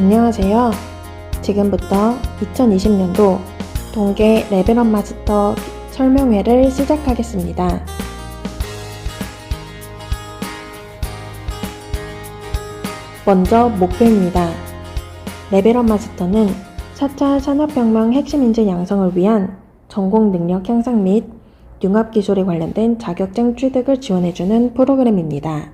안녕하세요. 지금부터 2020년도 동계 레벨업 마스터 설명회를 시작하겠습니다. 먼저 목표입니다. 레벨업 마스터는 4차 산업혁명 핵심 인재 양성을 위한 전공 능력 향상 및 융합기술에 관련된 자격증 취득을 지원해주는 프로그램입니다.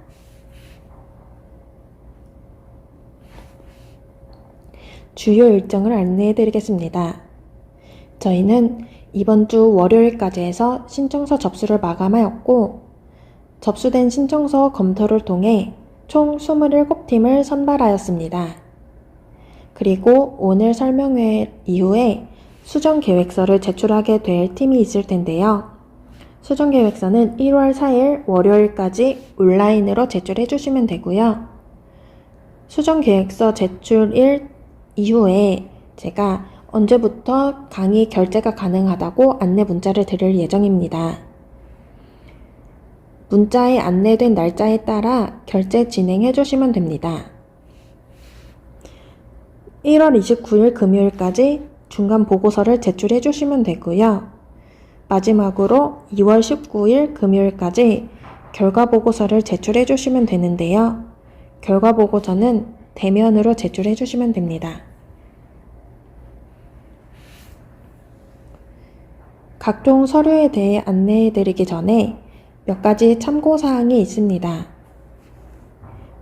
주요 일정을 안내해드리겠습니다. 저희는 이번 주 월요일까지 해서 신청서 접수를 마감하였고, 접수된 신청서 검토를 통해 총 27팀을 선발하였습니다. 그리고 오늘 설명회 이후에 수정계획서를 제출하게 될 팀이 있을 텐데요. 수정계획서는 1월 4일 월요일까지 온라인으로 제출해 주시면 되고요. 수정계획서 제출일 이후에 제가 언제부터 강의 결제가 가능하다고 안내 문자를 드릴 예정입니다. 문자에 안내된 날짜에 따라 결제 진행해 주시면 됩니다. 1월 29일 금요일까지 중간 보고서를 제출해 주시면 되고요. 마지막으로 2월 19일 금요일까지 결과 보고서를 제출해 주시면 되는데요. 결과 보고서는 대면으로 제출해 주시면 됩니다. 각종 서류에 대해 안내해 드리기 전에 몇 가지 참고사항이 있습니다.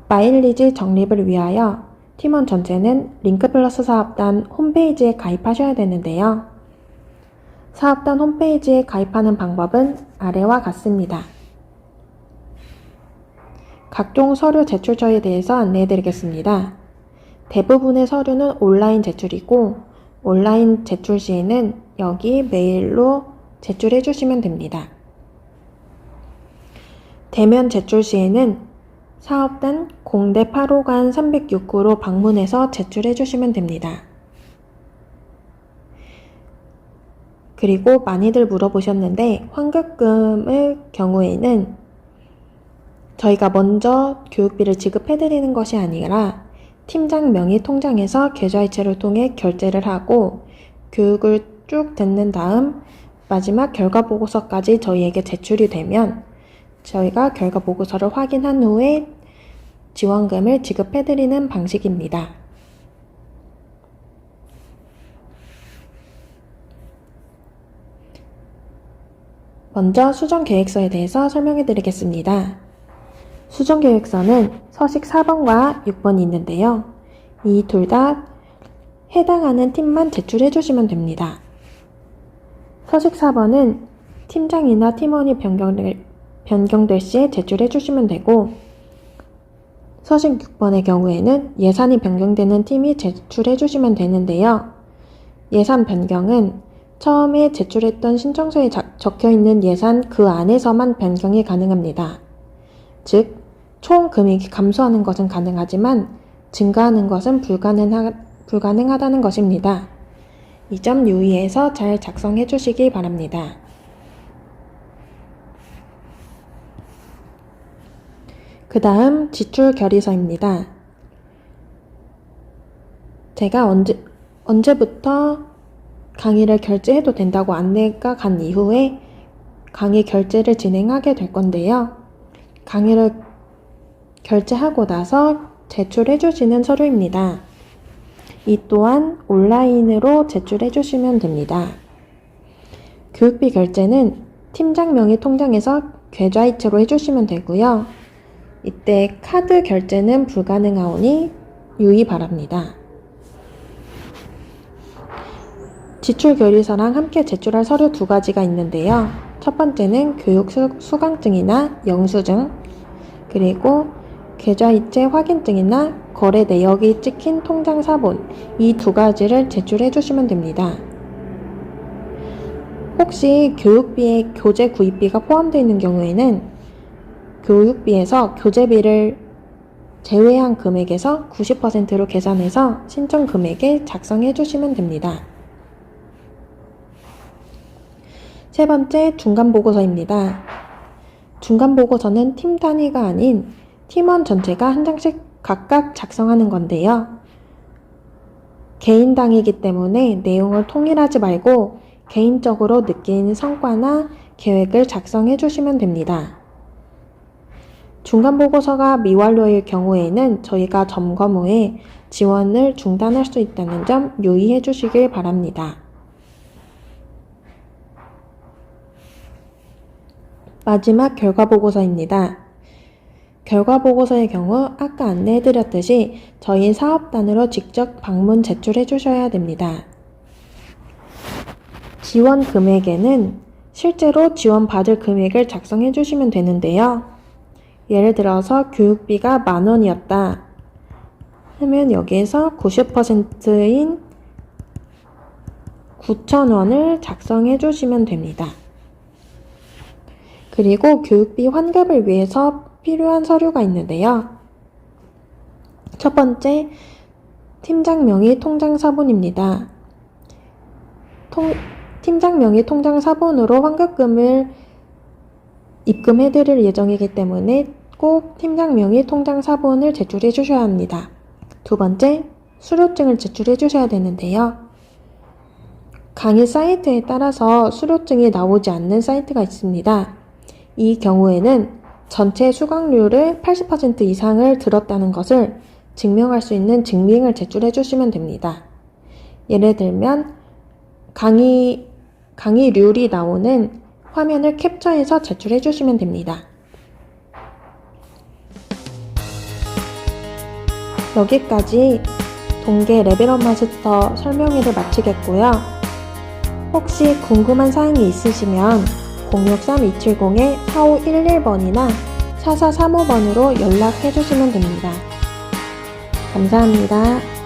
마일리지 적립을 위하여 팀원 전체는 링크플러스 사업단 홈페이지에 가입하셔야 되는데요. 사업단 홈페이지에 가입하는 방법은 아래와 같습니다. 각종 서류 제출처에 대해서 안내해 드리겠습니다. 대부분의 서류는 온라인 제출이고, 온라인 제출 시에는 여기 메일로 제출해 주시면 됩니다. 대면 제출 시에는 사업단 공대 8호관 306호로 방문해서 제출해 주시면 됩니다. 그리고 많이들 물어보셨는데 환급금의 경우에는 저희가 먼저 교육비를 지급해 드리는 것이 아니라 팀장 명의 통장에서 계좌이체를 통해 결제를 하고 교육을 쭉 듣는 다음 마지막 결과 보고서까지 저희에게 제출이 되면 저희가 결과 보고서를 확인한 후에 지원금을 지급해 드리는 방식입니다. 먼저 수정계획서에 대해서 설명해 드리겠습니다. 수정계획서는 서식 4번과 6번이 있는데요. 이 둘 다 해당하는 팀만 제출해 주시면 됩니다. 서식 4번은 팀장이나 팀원이 변경될 시에 제출해 주시면 되고, 서식 6번의 경우에는 예산이 변경되는 팀이 제출해 주시면 되는데요. 예산 변경은 처음에 제출했던 신청서에 적혀 있는 예산 그 안에서만 변경이 가능합니다. 즉, 총 금액이 감소하는 것은 가능하지만 증가하는 것은 불가능하다는 것입니다. 이 점 유의해서 잘 작성해 주시기 바랍니다. 그 다음 지출 결의서입니다. 제가 언제부터 강의를 결제해도 된다고 안내가 간 이후에 강의 결제를 진행하게 될 건데요. 강의를 결제하고 나서 제출해 주시는 서류입니다. 이 또한 온라인으로 제출해 주시면 됩니다. 교육비 결제는 팀장 명의 통장에서 계좌이체로 해주시면 되고요. 이때 카드 결제는 불가능하오니 유의 바랍니다. 지출 결의서랑 함께 제출할 서류 2가지가 있는데요. 첫 번째는 교육 수강증이나 영수증, 그리고 계좌이체 확인증이나 거래 내역이 찍힌 통장 사본, 이 2가지를 제출해 주시면 됩니다. 혹시 교육비에 교재 구입비가 포함되어 있는 경우에는 교육비에서 교재비를 제외한 금액에서 90%로 계산해서 신청 금액에 작성해 주시면 됩니다. 세 번째, 중간보고서입니다. 중간보고서는 팀 단위가 아닌 팀원 전체가 한 장씩 각각 작성하는 건데요. 개인당이기 때문에 내용을 통일하지 말고 개인적으로 느낀 성과나 계획을 작성해 주시면 됩니다. 중간보고서가 미완료일 경우에는 저희가 점검 후에 지원을 중단할 수 있다는 점 유의해 주시길 바랍니다. 마지막 결과보고서입니다. 결과보고서의 경우 아까 안내해드렸듯이 저희 사업단으로 직접 방문 제출해 주셔야 됩니다. 지원 금액에는 실제로 지원받을 금액을 작성해 주시면 되는데요. 예를 들어서 교육비가 10,000원이었다 하면 여기에서 90%인 9,000원을 작성해 주시면 됩니다. 그리고 교육비 환급을 위해서 필요한 서류가 있는데요. 첫 번째, 팀장 명의 통장 사본입니다. 팀장 명의 통장 사본으로 환급금을 입금해 드릴 예정이기 때문에 꼭 팀장 명의 통장 사본을 제출해 주셔야 합니다. 두 번째, 수료증을 제출해 주셔야 되는데요. 강의 사이트에 따라서 수료증이 나오지 않는 사이트가 있습니다. 이 경우에는 전체 수강료를 80% 이상을 들었다는 것을 증명할 수 있는 증빙을 제출해 주시면 됩니다. 예를 들면 강의률이 나오는 화면을 캡처해서 제출해 주시면 됩니다. 여기까지 동계 레벨업 마스터 설명회를 마치겠고요. 혹시 궁금한 사항이 있으시면 063-270-4511번이나 4435번으로 연락해 주시면 됩니다. 감사합니다.